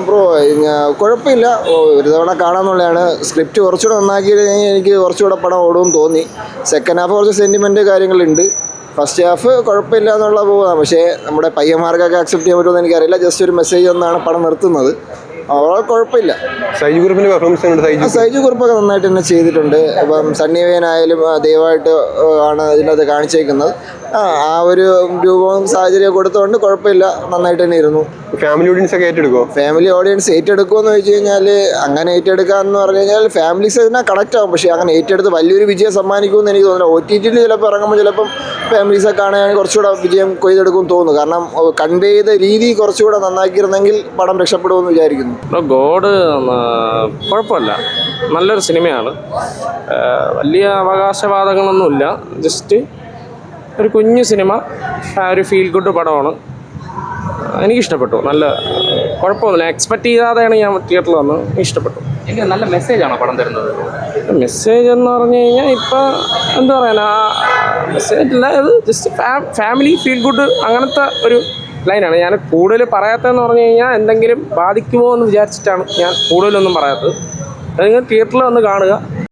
Bro കുഴപ്പമില്ല. ഒരു തവണ കാണാമെന്നുള്ളതാണ്. സ്ക്രിപ്റ്റ് കുറച്ചുകൂടെ നന്നാക്കി കഴിഞ്ഞാൽ എനിക്ക് കുറച്ചുകൂടെ പടം ഓടുമെന്ന് തോന്നി. സെക്കൻഡ് ഹാഫ് കുറച്ച് സെൻറ്റിമെൻറ്റ് കാര്യങ്ങളുണ്ട്. ഫസ്റ്റ് ഹാഫ് കുഴപ്പമില്ല എന്നുള്ള പോകാം. പക്ഷേ നമ്മുടെ പയ്യന്മാർക്കൊക്കെ അക്സെപ്റ്റ് ചെയ്യാൻ പറ്റുമെന്ന് എനിക്കറിയില്ല. ജസ്റ്റ് ഒരു മെസ്സേജ് എന്നാണ് പടം നിർത്തുന്നത്. അവൾ കുഴപ്പമില്ല. സൈജു കുറുപ്പൊക്കെ നന്നായിട്ട് തന്നെ ചെയ്തിട്ടുണ്ട്. ഇപ്പം സണ്ണി വെയിനായാലും ദയവായിട്ട് ആണ് ഇതിനകത്ത് കാണിച്ചേക്കുന്നത്. ആ ഒരു രൂപവും സാഹചര്യം കൊടുത്തുകൊണ്ട് കുഴപ്പമില്ല, നന്നായിട്ട് തന്നെ ഇരുന്നു. ഫാമിലി ഓഡിയൻസ് ഒക്കെ ഏറ്റെടുക്കുമോ? ഫാമിലി ഓഡിയൻസ് ഏറ്റെടുക്കുമെന്ന് വെച്ച് കഴിഞ്ഞാൽ അങ്ങനെ ഏറ്റെടുക്കാമെന്ന് പറഞ്ഞു കഴിഞ്ഞാൽ ഫാമിലീസ് ഇതിനെ കണക്റ്റ് ആകും. പക്ഷേ അങ്ങനെ ഏറ്റെടുത്ത് വലിയൊരു വിജയം സമ്മാനിക്കുമെന്ന് എനിക്ക് തോന്നുന്നില്ല. OTT ചിലപ്പോൾ ഇറങ്ങുമ്പോൾ ചിലപ്പം ഫാമിലീസൊക്കെ കാണുകയാണെങ്കിൽ കുറച്ചുകൂടെ വിജയം കൊയ്തെടുക്കുമെന്ന് തോന്നുന്നു. കാരണം കൺവേ ചെയ്ത രീതി കുറച്ചുകൂടെ നന്നാക്കിയിരുന്നെങ്കിൽ പടം രക്ഷപ്പെടുമെന്ന് വിചാരിക്കുന്നു. ഗോഡ് കുഴപ്പമില്ല, നല്ലൊരു സിനിമയാണ്. വലിയ അവകാശവാദങ്ങളൊന്നുമില്ല. ജസ്റ്റ് ഒരു കുഞ്ഞു സിനിമ, ഒരു ഫീൽ ഗുഡ് പടമാണ്. എനിക്കിഷ്ടപ്പെട്ടു. നല്ല കുഴപ്പമൊന്നുമില്ല. എക്സ്പെക്റ്റ് ചെയ്യാതെയാണ് ഞാൻ തിയേറ്ററിൽ വന്നത്. ഇഷ്ടപ്പെട്ടു. എനിക്ക് നല്ല മെസ്സേജാണോ പടം തരുന്നത്? മെസ്സേജ് എന്ന് പറഞ്ഞു കഴിഞ്ഞാൽ ഇപ്പം എന്താ പറയാനാ, മെസ്സേജ് അല്ല, അത് ജസ്റ്റ് ഫാമിലി ഫീൽ ഗുഡ് അങ്ങനത്തെ ഒരു ലൈനാണ്. ഞാൻ കൂടുതൽ പറയാത്തതെന്ന് പറഞ്ഞു കഴിഞ്ഞാൽ എന്തെങ്കിലും ബാധിക്കുമോ എന്ന് വിചാരിച്ചിട്ടാണ് ഞാൻ കൂടുതലൊന്നും പറയാത്തത്. അത് നിങ്ങൾ തിയേറ്ററിൽ വന്ന് കാണുക.